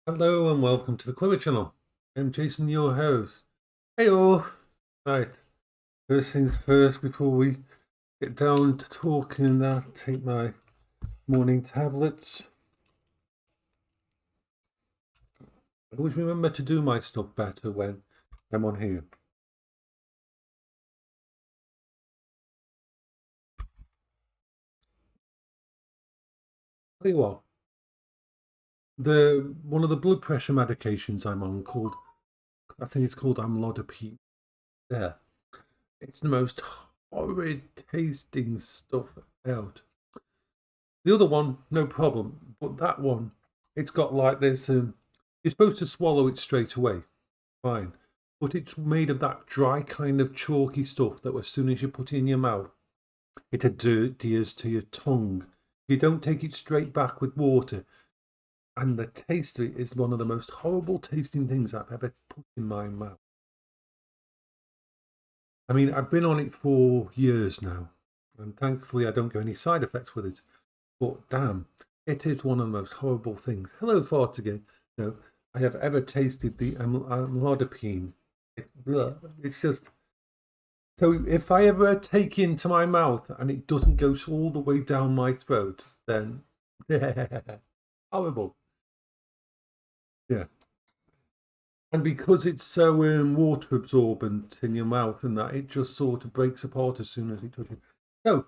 Hello and welcome to the Quiver channel. I'm Jason, your host. Hey all! Right, first things first, before we get down to talking and that, take my morning tablets. I always remember to do my stuff better when I'm on here. Tell you what, one of the blood pressure medications I'm on I think it's called amlodipine. There. It's the most horrid tasting stuff out. The other one, no problem, but that one, it's got like this. You're supposed to swallow it straight away, fine, but it's made of that dry kind of chalky stuff that as soon as you put it in your mouth, it adheres to your tongue. You don't take it straight back with water, and the taste of it is one of the most horrible tasting things I've ever put in my mouth. I mean, I've been on it for years now, and thankfully I don't get any side effects with it. But damn, it is one of the most horrible things. Hello, fart again. No, I have ever tasted the amlodipine. It's just so. If I ever take it into my mouth and it doesn't go all the way down my throat, then horrible. Yeah, and because it's so water absorbent in your mouth and that, it just sort of breaks apart as soon as it touches. So,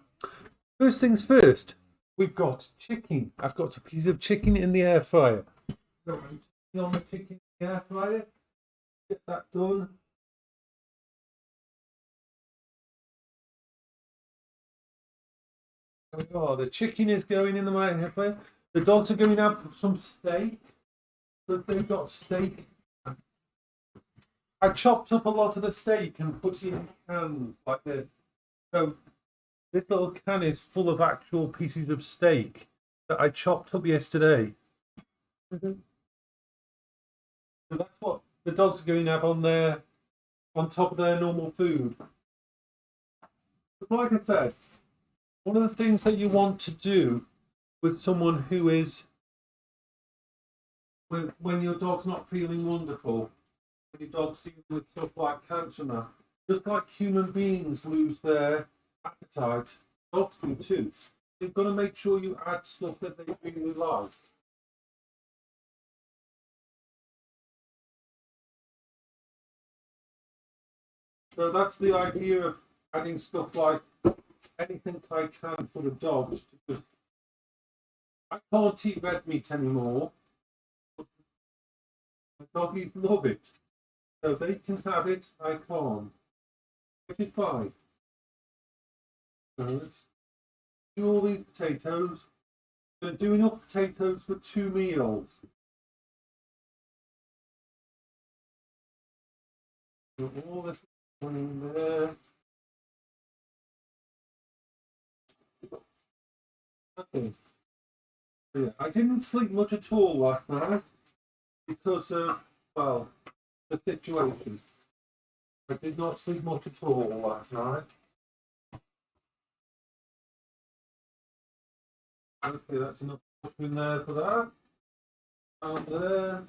first things first. We've got chicken. I've got a piece of chicken in the air fryer. So I'm on the chicken in the air fryer. Get that done. There we are. The chicken is going in the air fryer. The dogs are going to have some steak. But they've got steak. I chopped up a lot of the steak and put it in cans like this. So this little can is full of actual pieces of steak that I chopped up yesterday. So that's what the dogs are going to have on top of their normal food. But like I said, one of the things that you want to do with someone who is when your dog's not feeling wonderful, when your dog's dealing with stuff like cancer now, just like human beings lose their appetite, dogs do too. You've got to make sure you add stuff that they really like. So that's the idea of adding stuff like anything I can for the dogs. I can't eat red meat anymore. The doggies love it. So they can have it, I can't. Which is fine. So let's do all these potatoes. I'm going to do enough potatoes for 2 meals. So all this one in there. Okay. So yeah, I didn't sleep much at all last night because of, well, the situation. I did not sleep much at all last night. Okay, that's enough in there for that. And there.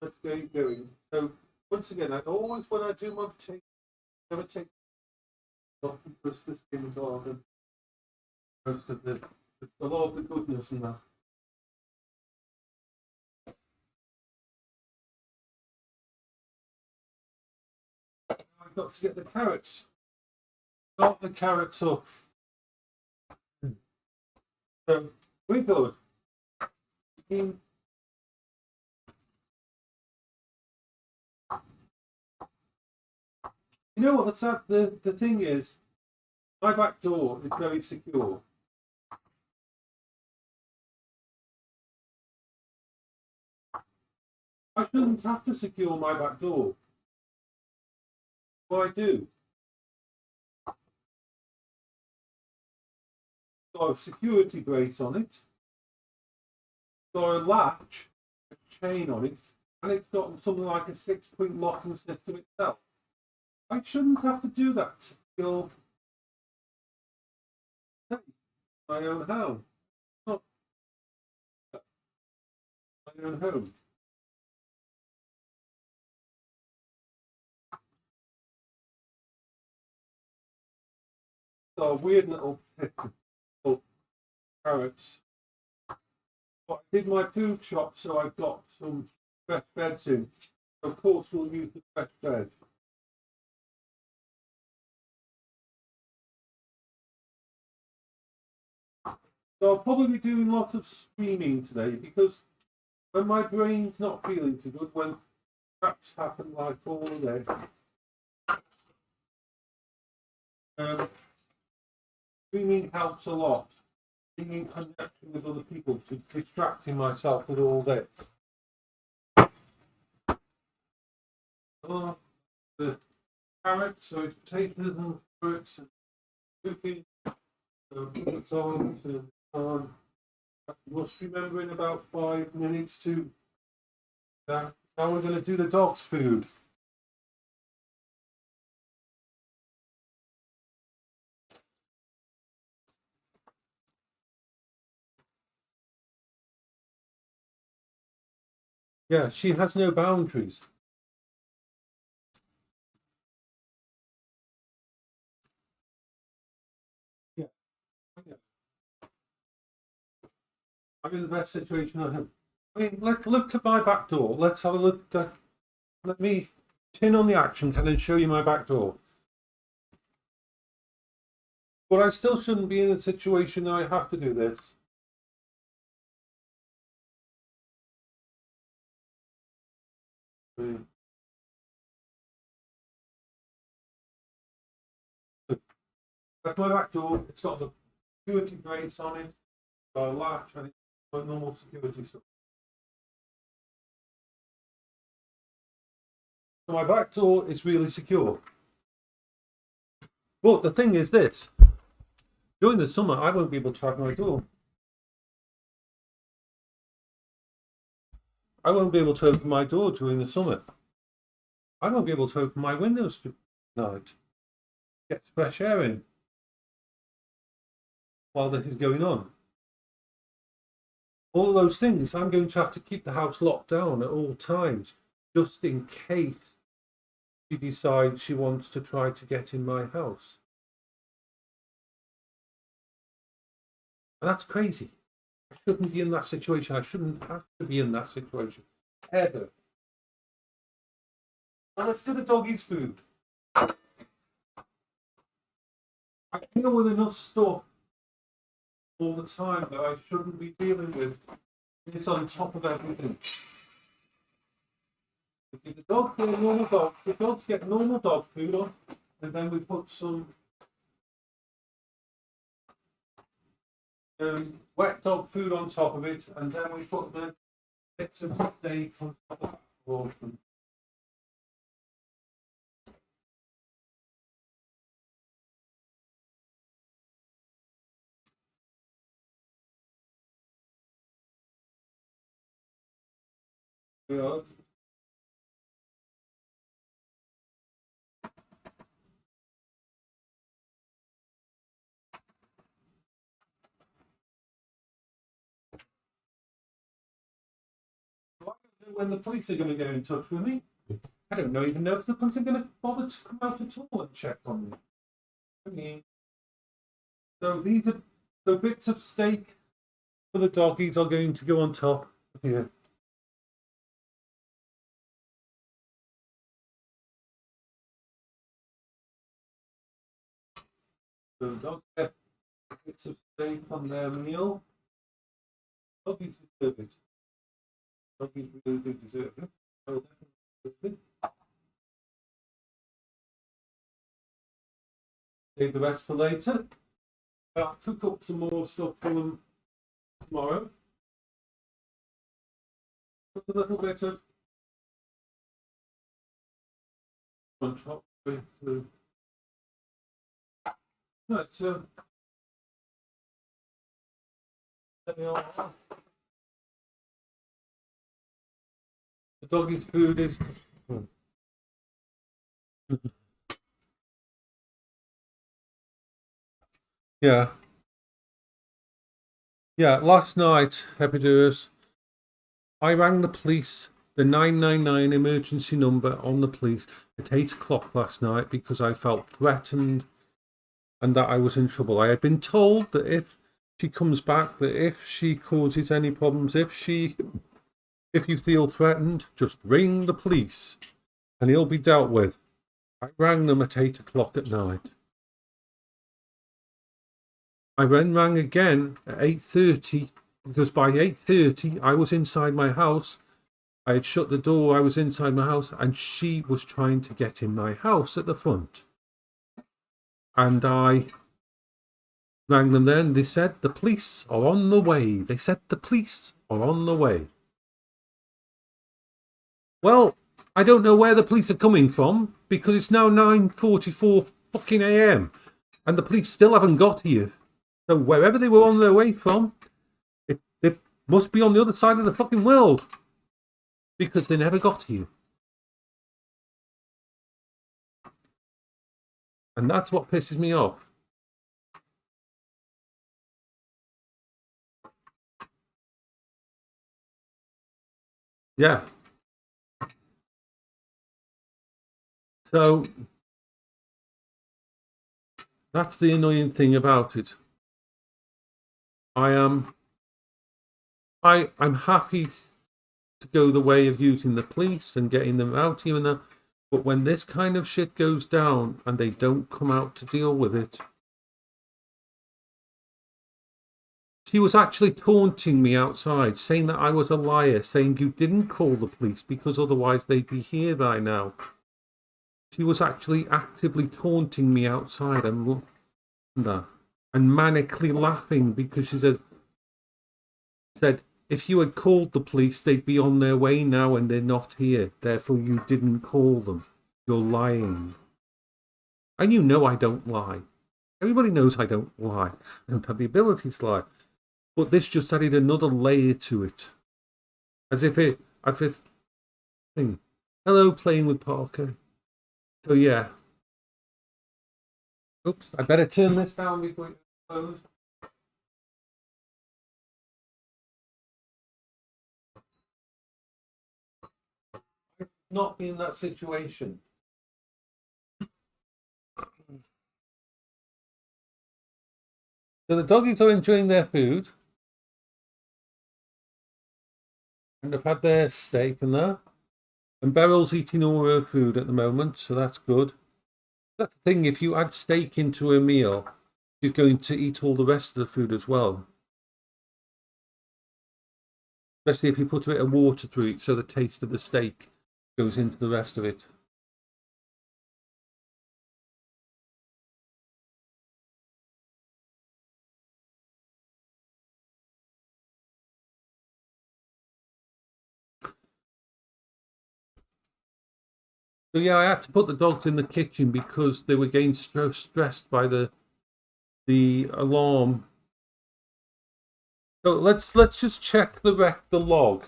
Let's get going. So once again, I always when I do my potato, never take off because the skins are the most of a lot of the goodness in that. I've got to get the carrots. Start the carrots up. So we're good. You know what? The thing is, my back door is very secure. I shouldn't have to secure my back door. But I do. Got a security brace on it. Got a latch, a chain on it, and it's got something like a 6-point locking system itself. I shouldn't have to do that to feel safe in my own house. going home. So weird little carrots. But I did my food shop, so I got some fresh veg in. Of course, we'll use the fresh veg. So I'll probably be doing lots of streaming today because when my brain's not feeling too good, when craps happen like all day, streaming helps a lot. Being in connection with other people, to distracting myself with all this. The carrots, so it's potatoes and fruits and cooking. It's on. I must remember in about 5 minutes to that. Now we're going to do the dog's food. Yeah, she has no boundaries. Yeah. I'm in the best situation I have. I mean, let's look at my back door. Let's have a look. Let me turn on the action cam and show you my back door. But I still shouldn't be in a situation that I have to do this. That's my back door. It's got the security brace on it, got a latch, and it's got normal security stuff. So my back door is really secure. But the thing is this. During the summer, I won't be able to track my door. I won't be able to open my door during the summer. I won't be able to open my windows tonight. Get fresh air in while this is going on. All of those things, I'm going to have to keep the house locked down at all times, just in case she decides she wants to try to get in my house. And that's crazy. I shouldn't be in that situation. I shouldn't have to be in that situation. Ever. And let's do the doggy's food. I deal with enough stuff all the time that I shouldn't be dealing with. It's on top of everything. The dogs get normal dog. The dogs get normal dog food on, and then we put some wet dog food on top of it, and then we put the bits of steak on top of it. Yeah. When the police are going to get in touch with me, I don't even know if the police are going to bother to come out at all and check on me. I mean, so these are the bits of steak for the doggies are going to go on top here. So the dogs get bits of steak on their meal. Doggies deserve it. Doggies really do deserve it. So definitely. Save the rest for later. I'll cook up some more stuff for them tomorrow. Put a little bit of on top with but the doggy's food is yeah. Yeah, last night, Epidurus, I rang the police, the 999 emergency number on the police at 8 o'clock last night because I felt threatened and that I was in trouble. I had been told that if she comes back, that if she causes any problems, if you feel threatened, just ring the police and he'll be dealt with. I rang them at 8 o'clock at night. I then rang again at 8:30 because by 8:30 I was inside my house. I had shut the door, I was inside my house, and she was trying to get in my house at the front. And I rang them then. They said the police are on the way. They said the police are on the way. Well, I don't know where the police are coming from because it's now 9:44 fucking a.m. and the police still haven't got here. So wherever they were on their way from, it must be on the other side of the fucking world because they never got here. And that's what pisses me off. Yeah. So that's the annoying thing about it. I'm happy to go the way of using the police and getting them out here and that, but when this kind of shit goes down and they don't come out to deal with it. She was actually taunting me outside, saying that I was a liar, saying you didn't call the police because otherwise they'd be here by now. She was actually actively taunting me outside and manically laughing because she said, if you had called the police, they'd be on their way now and they're not here. Therefore, you didn't call them. You're lying. And you know I don't lie. Everybody knows I don't lie. I don't have the ability to lie. But this just added another layer to it. As if hello, playing with Parker. So yeah. Oops, I better turn this down before it closes. Not be in that situation. So the doggies are enjoying their food. And they've had their steak and that. And Beryl's eating all her food at the moment, so that's good. That's the thing, if you add steak into a meal, you're going to eat all the rest of the food as well. Especially if you put a bit of water through it, so the taste of the steak goes into the rest of it. So yeah, I had to put the dogs in the kitchen because they were getting stressed by the alarm. So let's just check the log.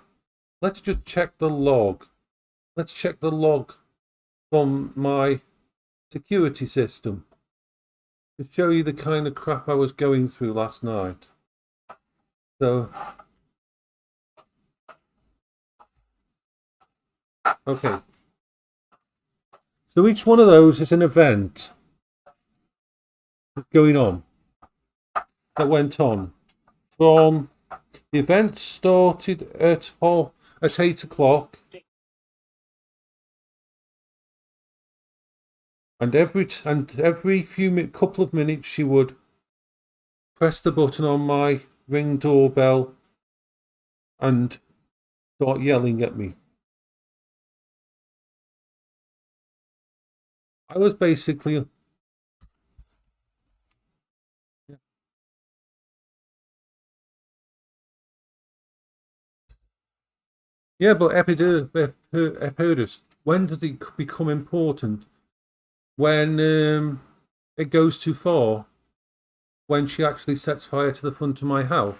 Let's just check the log. Let's check the log from my security system to show you the kind of crap I was going through last night. So, okay. So each one of those is an event that's going on, that went on. From the event started at 8 o'clock. And every couple of minutes she would press the button on my Ring doorbell and start yelling at me. I was basically yeah, but Epidus, when does it become important? When it goes too far? When she actually sets fire to the front of my house?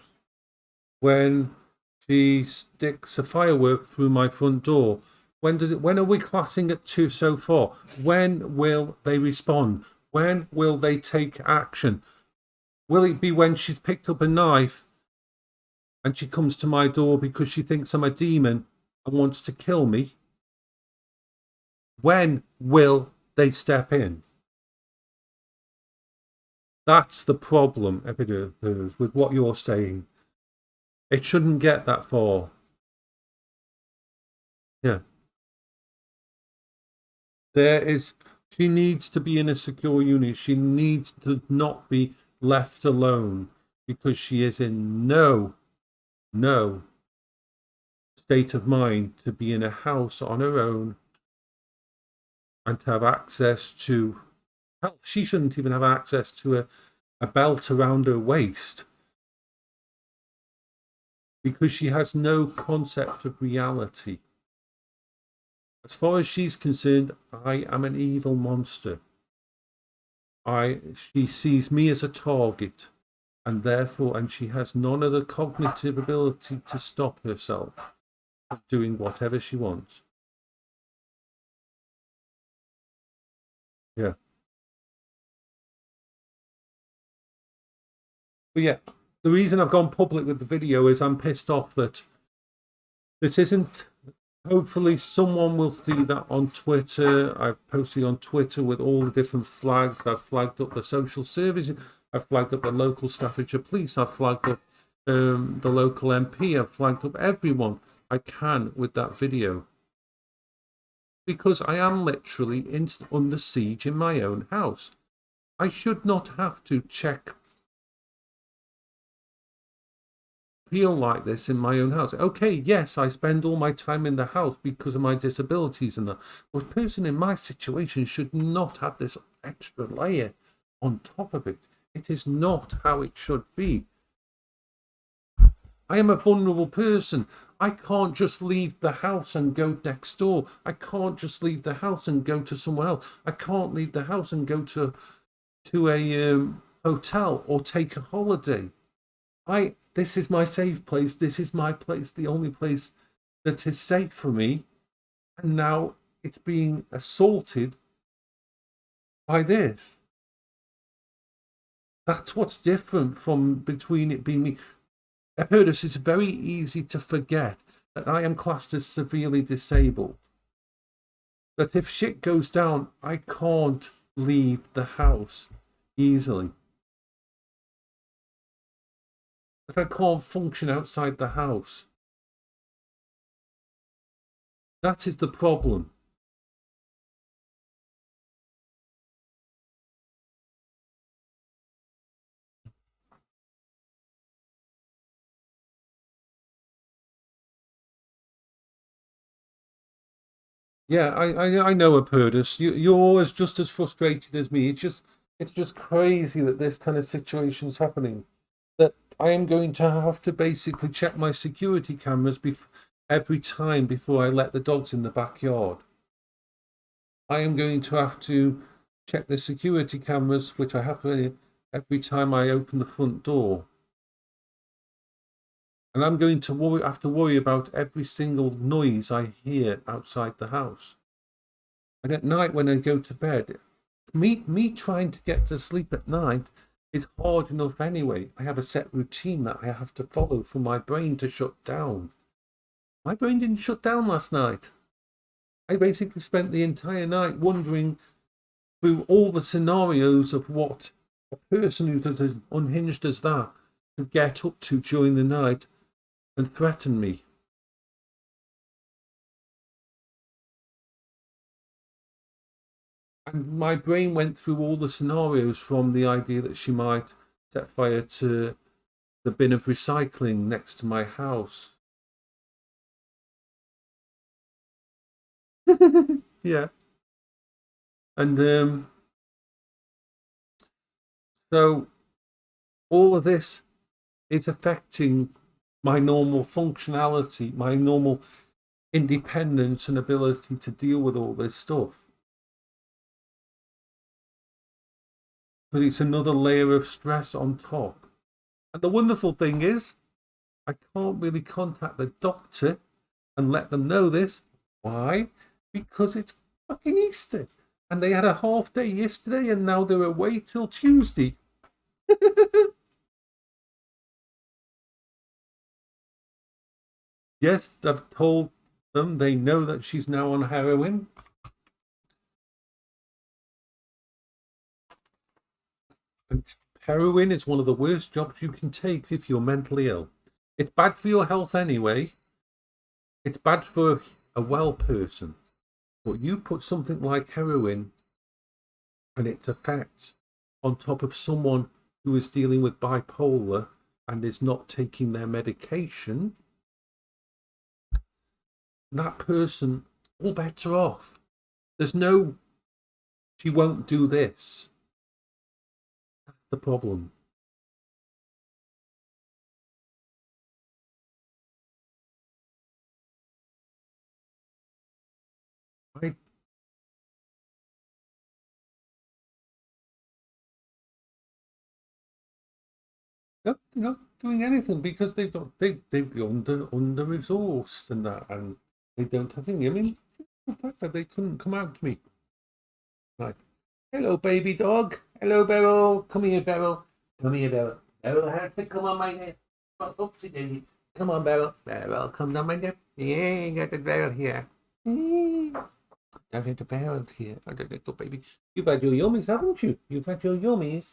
When she sticks a firework through my front door? When are we classing it to so far? When will they respond? When will they take action? Will it be when she's picked up a knife and she comes to my door because she thinks I'm a demon and wants to kill me, when will they step in? That's the problem, with what you're saying. It shouldn't get that far. Yeah. She needs to be in a secure unit. She needs to not be left alone, because she is in no state of mind to be in a house on her own and to have access to, hell, she shouldn't even have access to a belt around her waist, because she has no concept of reality. As far as she's concerned, I am an evil monster. She sees me as a target, and she has none of the cognitive ability to stop herself from doing whatever she wants. Yeah. But yeah, the reason I've gone public with the video is I'm pissed off that this isn't. Hopefully someone will see that on Twitter. I've posted on Twitter with all the different flags. I've flagged up the social services. I've flagged up the local Staffordshire Police. I've flagged up the local MP. I've flagged up everyone I can with that video. Because I am literally under siege in my own house. I should not have to feel like this in my own house. Okay, yes, I spend all my time in the house because of my disabilities and that. But a person in my situation should not have this extra layer on top of it. It is not how it should be. I am a vulnerable person. I can't just leave the house and go next door. I can't just leave the house and go to somewhere else. I can't leave the house and go to a hotel or take a holiday. This is my safe place. This is my place, the only place that is safe for me. And now it's being assaulted by this. That's what's different from between it being me. I've heard this, it's very easy to forget that I am classed as severely disabled. That if shit goes down, I can't leave the house easily. That I can't function outside the house. That is the problem. Yeah, I know, Apurdus. You're always just as frustrated as me. It's just crazy that this kind of situation's happening. That I am going to have to basically check my security cameras every time before I let the dogs in the backyard. I am going to have to check the security cameras, which I have to every time I open the front door. And I'm going to have to worry about every single noise I hear outside the house. And at night when I go to bed, me trying to get to sleep at night is hard enough anyway. I have a set routine that I have to follow for my brain to shut down. My brain didn't shut down last night. I basically spent the entire night wondering through all the scenarios of what a person who's as unhinged as that could get up to during the night and threaten me. And my brain went through all the scenarios, from the idea that she might set fire to the bin of recycling next to my house. Yeah. And so all of this is affecting my normal functionality, my normal independence and ability to deal with all this stuff. But it's another layer of stress on top. And the wonderful thing is, I can't really contact the doctor and let them know this. Why? Because it's fucking Easter. And they had a half day yesterday and now they're away till Tuesday. Yes, I've told them. They know that she's now on heroin. And heroin is one of the worst jobs you can take if you're mentally ill. It's bad for your health anyway. It's bad for a well person. But you put something like heroin and its effects on top of someone who is dealing with bipolar and is not taking their medication, that person all better off. There's no, she won't do this. That's the problem. I they're not doing anything because they've gone under resourced and that, and they don't have anything. I mean, the fact that they couldn't come out to me like, hello baby dog, hello Beryl, come here Beryl, come here Beryl, Beryl has to come on my neck. Oopsie, come on Beryl, Beryl, come down my neck. Yeah, you got the Beryl here. Don't have the Beryl here. I don't know, baby. You've had your yummies, haven't you? You've had your yummies.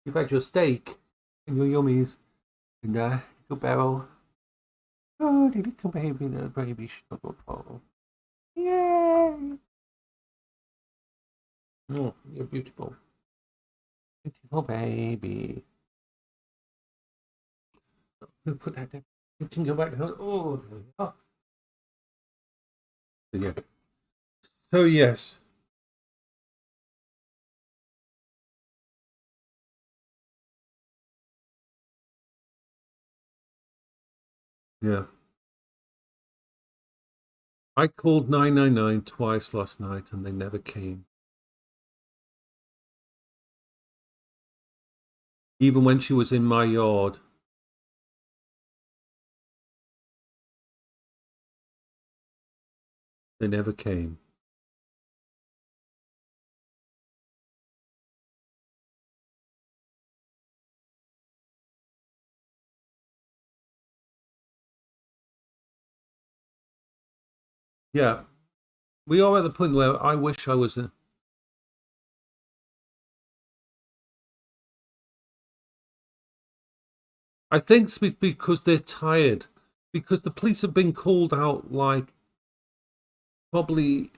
You've had your steak and your yummies. And good Beryl. Oh, the little baby, little baby snuggle ball. Yay! Oh, you're beautiful. Beautiful baby. We'll put that there. You can go back home. Oh. Yeah. So, yes. Yeah. I called 999 twice last night and they never came. Even when she was in my yard. They never came. Yeah. We are at the point where I wish I was. I think it's because they're tired. Because the police have been called out like probably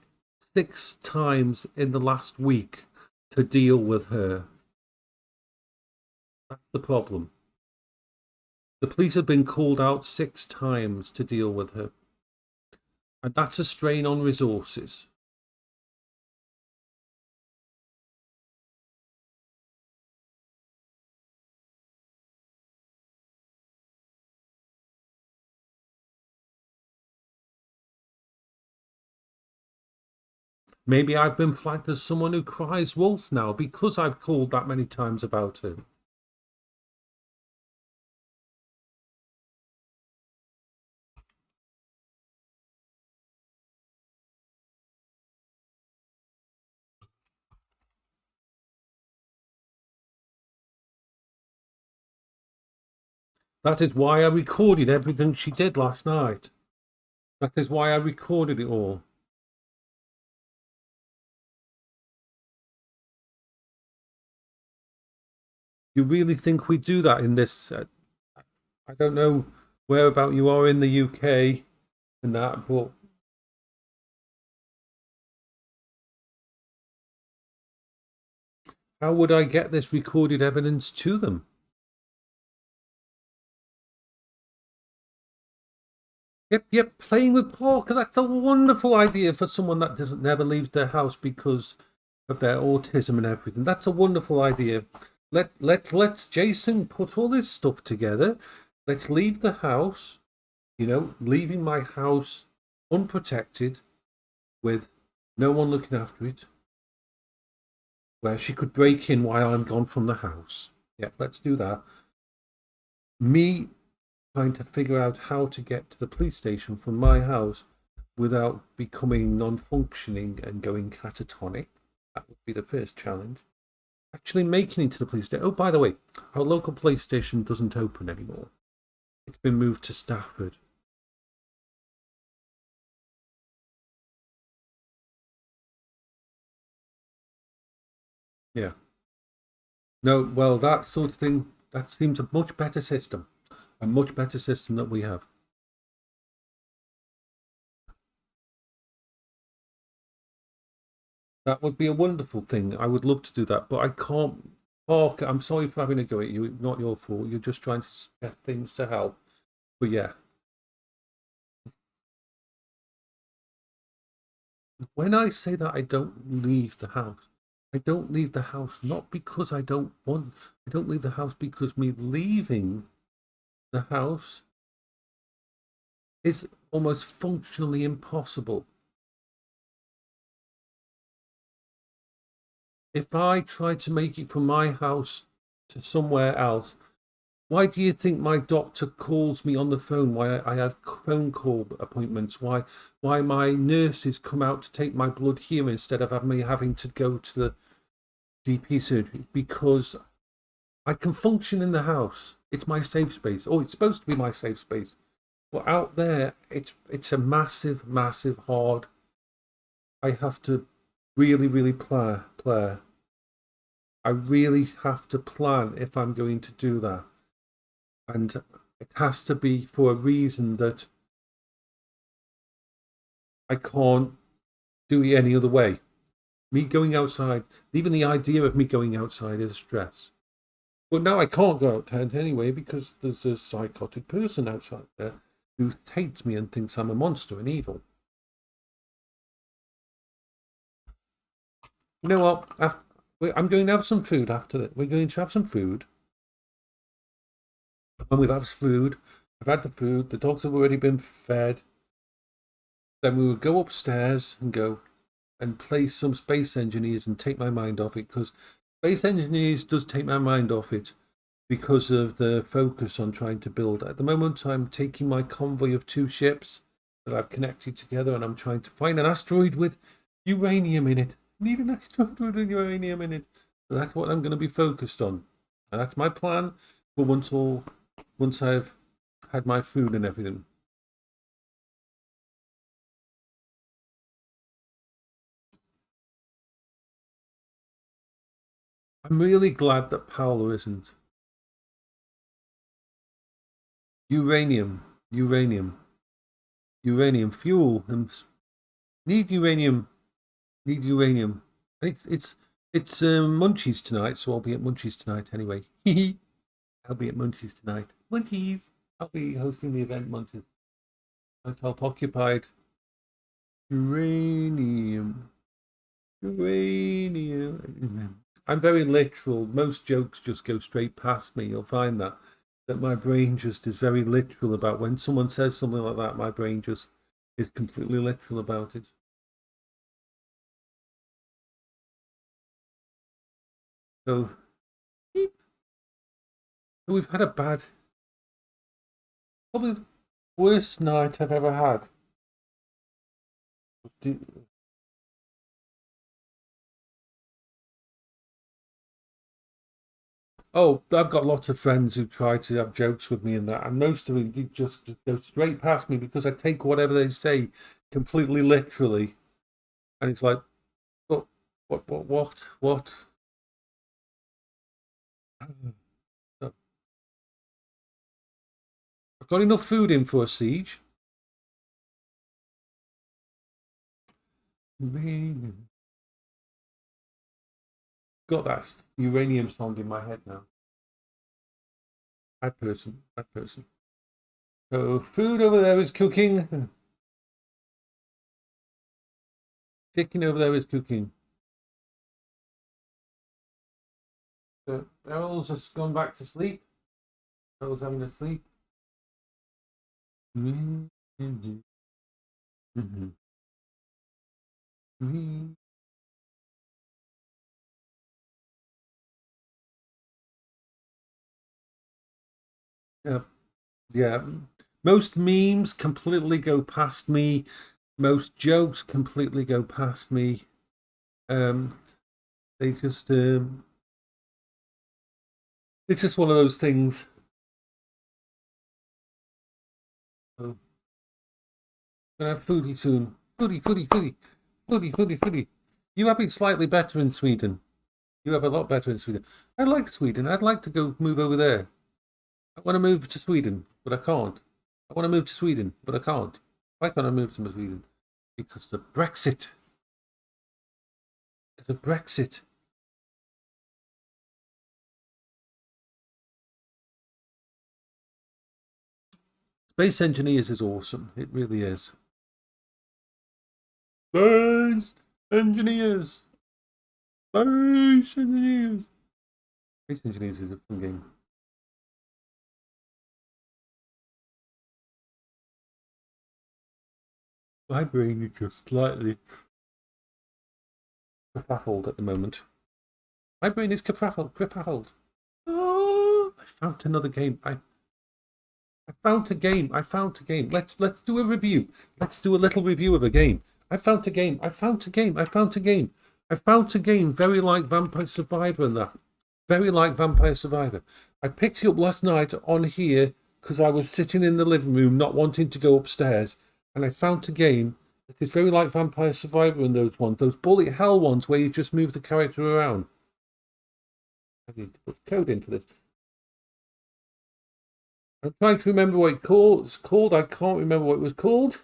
6 times in the last week to deal with her. That's the problem. The police have been called out 6 times to deal with her. And that's a strain on resources. Maybe I've been flagged as someone who cries wolf now because I've called that many times about her. That is why I recorded everything she did last night. That is why I recorded it all. You really think we do that in this? I don't know whereabout you are in the UK and that, but how would I get this recorded evidence to them? Yep, playing with pork. That's a wonderful idea for someone that doesn't never leaves their house because of their autism and everything. That's a wonderful idea. Let's Jason put all this stuff together. Let's leave the house, leaving my house unprotected with no one looking after it, where she could break in while I'm gone from the house. Yeah, let's do that. Me trying to figure out how to get to the police station from my house without becoming non-functioning and going catatonic. That would be the first challenge. Actually making it to the police station. Oh, by the way, our local police station doesn't open anymore. It's been moved to Stafford. No, well, that sort of thing, that seems a much better system. A much better system that we have. That would be a wonderful thing. I would love to do that, but I can't. Park, I'm sorry for having a go at you. It's not your fault. You're just trying to suggest things to help. But yeah, when I say that I don't leave the house, I don't leave the house not because I don't want. I don't leave the house because me leaving the house is almost functionally impossible. If I try to make it from my house to somewhere else, why do you think my doctor calls me on the phone? Why I have phone call appointments? Why my nurses come out to take my blood here instead of me having to go to the GP surgery? Because I can function in the house. It's my safe space. Oh, it's supposed to be my safe space. But out there, it's a massive, massive hard. I have to really plan. I really have to plan if I'm going to do that. And it has to be for a reason that I can't do it any other way. Me going outside, even the idea of me going outside is stress. But now I can't go outside anyway because there's a psychotic person outside there who hates me and thinks I'm a monster and evil. You know what? I'm going to have some food after that. We're going to have some food. When we've had food, I've had the food, the dogs have already been fed. Then we will go upstairs and go and play some Space Engineers and take my mind off it, because Space Engineers does take my mind off it because of the focus on trying to build. At the moment, I'm taking my convoy of 2 ships that I've connected together, and I'm trying to find an asteroid with uranium in it. I need an asteroid with uranium in it. So that's what I'm going to be focused on, and that's my plan for once I've had my food and everything. I'm really glad that Paola isn't. Uranium, uranium, uranium fuel, and need uranium, need uranium. It's Munchies tonight, so I'll be at Munchies tonight anyway. I'll be at Munchies tonight. Munchies. I'll be hosting the event Munchies. I felt occupied. Uranium. Uranium. I'm very literal. Most jokes just go straight past me. You'll find that my brain just is very literal about when someone says something like that. My brain just is completely literal about it. So we've had a bad, probably the worst night I've ever had. Oh, I've got lots of friends who try to have jokes with me and that, and most of them just go straight past me because I take whatever they say completely literally, and it's like, what? I've got enough food in for a siege. Got that uranium song in my head now. Bad person, bad person. So food over there is cooking. Chicken over there is cooking. So Errol's just gone back to sleep. Errol's having a sleep. Yeah, yeah. Most memes completely go past me. Most jokes completely go past me. They just it's just one of those things. So, gonna have foodie soon. Foodie. You have been slightly better in Sweden. You have a lot better in Sweden. I like Sweden. I'd like to go move over there. I want to move to Sweden, but I can't. I want to move to Sweden, but I can't. Why can't I move to Sweden? Because the Brexit. The Brexit. Space Engineers is awesome. It really is. Space Engineers. Space Engineers. Space Engineers is a fun game. My brain is just slightly kerfuffled at the moment. My brain is kerfuffled. Oh, I found another game. I found a game. I found a game. Let's do a review. Let's do a little review of a game. I found a game. I found a game. I found a game. I found a game very like Vampire Survivor and that. Very like Vampire Survivor. I picked it up last night on here because I was sitting in the living room not wanting to go upstairs, and I found a game that is very like Vampire Survivor and those ones, those bullet hell ones where you just move the character around. I need to put code in for this. I'm trying to remember what it's called. I can't remember what it was called.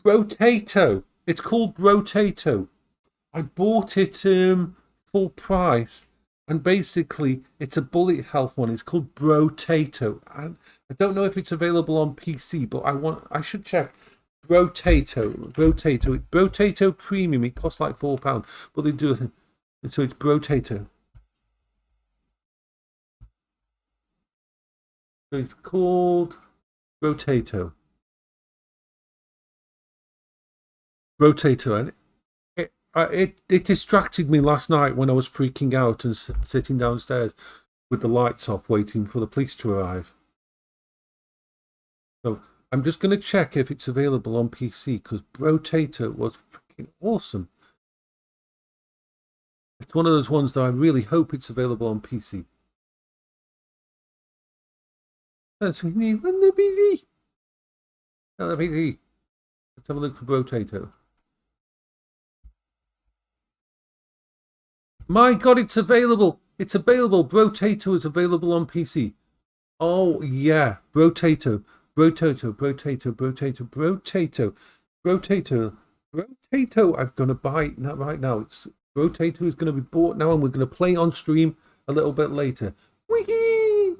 Brotato. It's called Brotato. I bought it full price, and basically it's a bullet health one. It's called Brotato. I don't know if it's available on PC, but I should check. Brotato Premium. It costs like £4, but they do it. So it's Brotato. So it's called Brotato. And it distracted me last night when I was freaking out and sitting downstairs with the lights off, waiting for the police to arrive. So I'm just going to check if it's available on PC because Brotato was freaking awesome. It's one of those ones that I really hope it's available on PC. That's what we need on the PC. On the PC. Let's have a look for Brotato. My God, it's available. It's available. Brotato is available on PC. Oh, yeah. Brotato. I'm going to buy it right now. Brotato is going to be bought now, and we're going to play on stream a little bit later. Whee!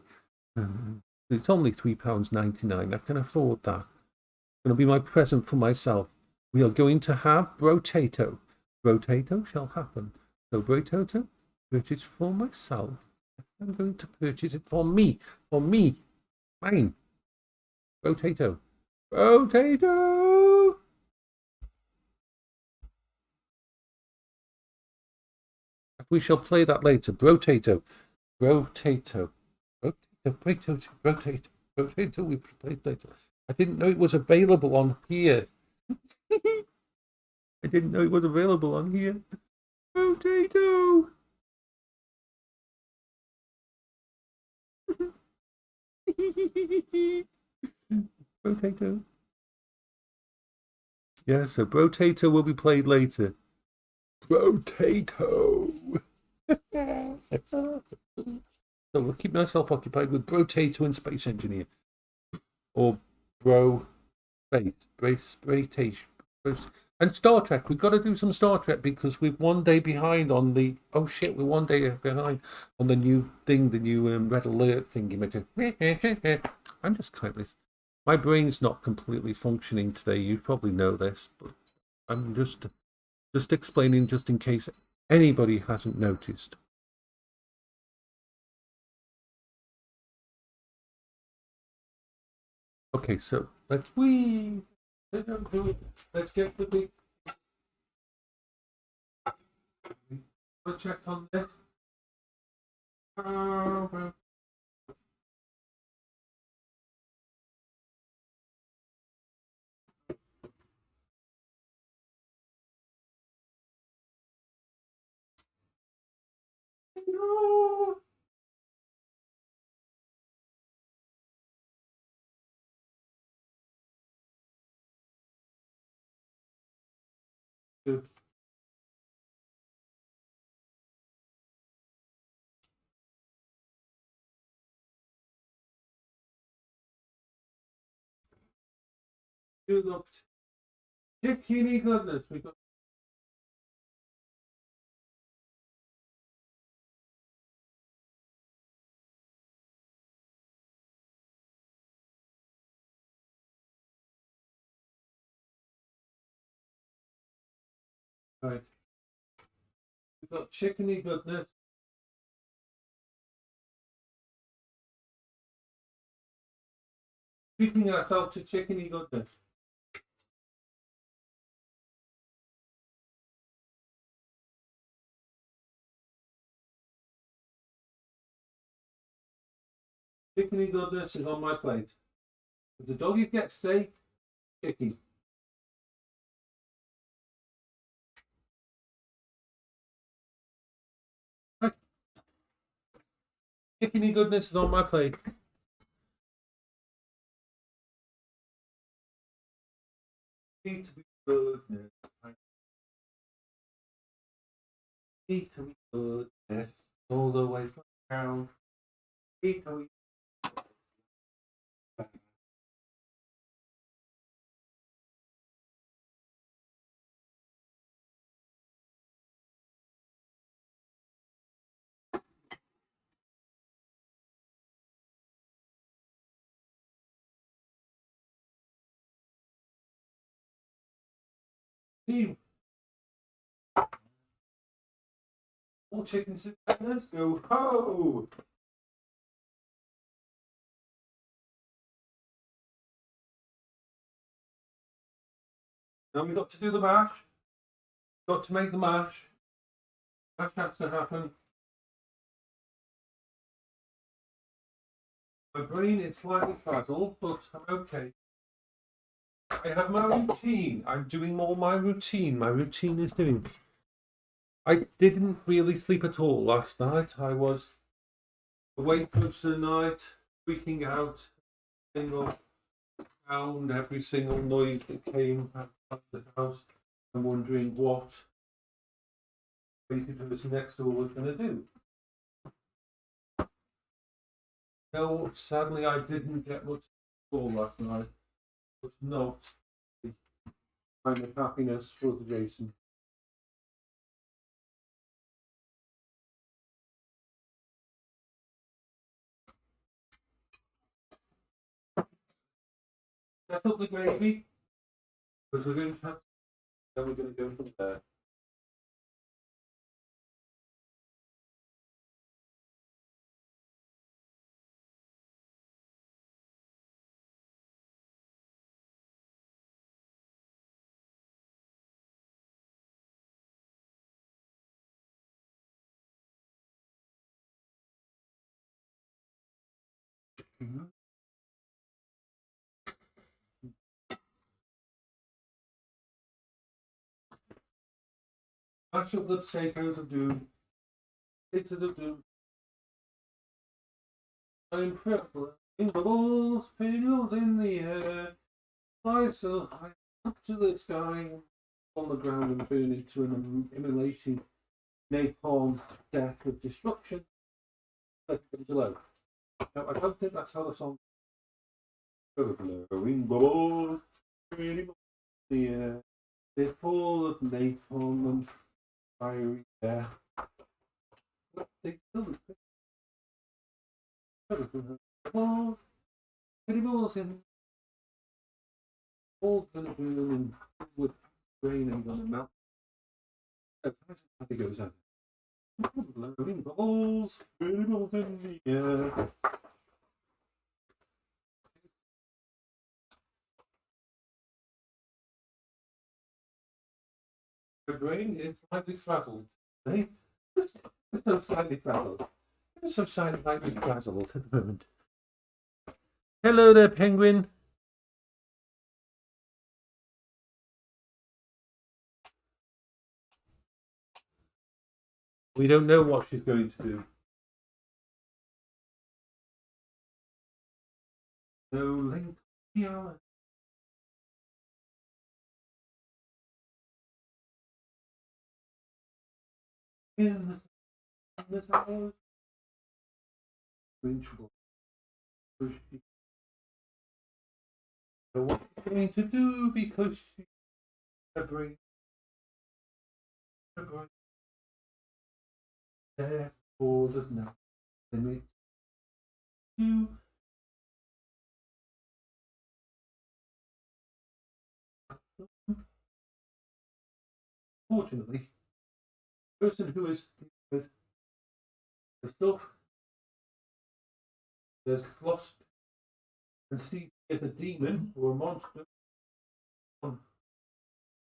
It's only £3.99. I can afford that. It's going to be my present for myself. We are going to have Brotato. Brotato shall happen. So Brotato, purchase for myself. I'm going to purchase it for me. Mine. Brotato. We shall play that later. Brotato. We played later. I didn't know it was available on here. I didn't know it was available on here. Brotato. Brotato. Yeah, so Brotato will be played later. Brotato. So we'll keep myself occupied with Brotato and Space Engineer. Or Bro Space and Star Trek. We've got to do some Star Trek because we're one day behind on the we're one day behind on the new thing, the new red alert thingy. I'm just kind of my brain's not completely functioning today. You probably know this, but I'm just explaining just in case anybody hasn't noticed. Okay, so let's get the big check on this. Do the chickeny goodness. We got. Right. We've got chickeny goodness. Treating ourselves to chickeny goodness. Chickeny goodness is on my plate. If the doggies get steak, chicken. Right. Chickeny goodness is on my plate. Need to be goodness. Need to be goodness all the way down. Need to be. All chickens, let's go ho! Now we've got to do the mash. Got to make the mash. Mash has to happen. My brain is slightly frazzled, but I'm okay. I have my routine. I'm doing all my routine. My routine is doing. I didn't really sleep at all last night. I was awake most of the night, freaking out, single sound, every single noise that came out of the house. I'm wondering what crazy person next door was going to do. No, sadly, I didn't get much sleep last night. It was not the kind of happiness for the Jason. Set up the gravy because we're going to have. Then we're going to go from there. Mm-hmm. Mash up the potatoes of doom. Potatoes of doom. I'm purple. In bubbles, pingles in the air. Fly so high up to the sky. On the ground and burn into an immolating napalm death of destruction. Below. Now, I don't think that's how the song goes. Glowing bubbles, pretty much the air. They're full of napalm and fiery death. But they still balls, pretty balls in all gonna burn and with rain and gonna melt. Oh, how goes out. Glowing balls, pretty balls in the air. My brain is slightly frazzled. Eh? It's so slightly frazzled. It's so slightly frazzled at the moment. Hello there, penguin. We don't know what she's going to do. No link. Yeah. In the house. In trouble. So what going to do because her brain therefore there's no limit to fortunately the person who is with the stuff has lost and sees as a demon or a monster.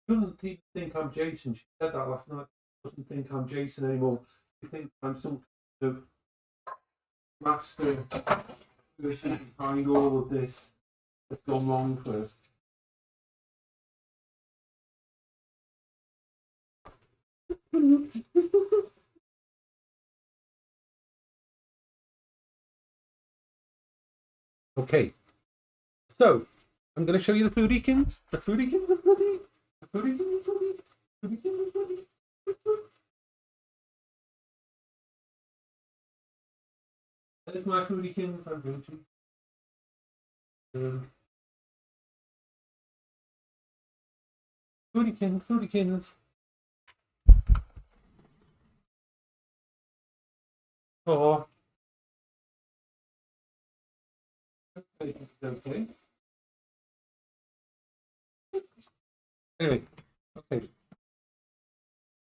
Shouldn't even think I'm Jason. She said that last night. She doesn't think I'm Jason anymore. She thinks I'm some kind of master person behind all of this that's gone wrong for her. Okay, so I'm going to show you the foodiekins. The foodiekins are bloody. The foodiekins are bloody. The foodiekins are bloody. There's my foodiekins. I'm going to. Foodiekins. Oh. Okay. Anyway, okay.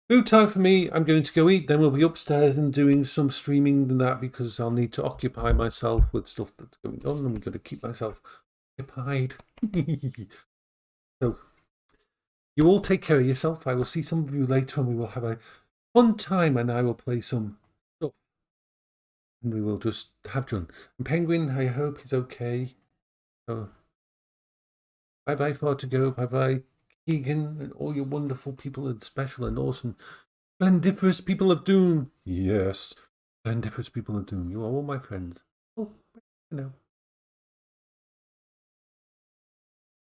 Food time for me. I'm going to go eat. Then we'll be upstairs and doing some streaming and that because I'll need to occupy myself with stuff that's going on. I'm going to keep myself occupied. So, you all take care of yourself. I will see some of you later and we will have a fun time and I will play some stuff. And we will just have fun. And Penguin, I hope he's okay. So, bye-bye, Far to Go. Bye-bye, Keegan, and all your wonderful people and special and awesome splendiferous people of doom. Yes, splendiferous people of doom. You are all my friends. Oh, you know.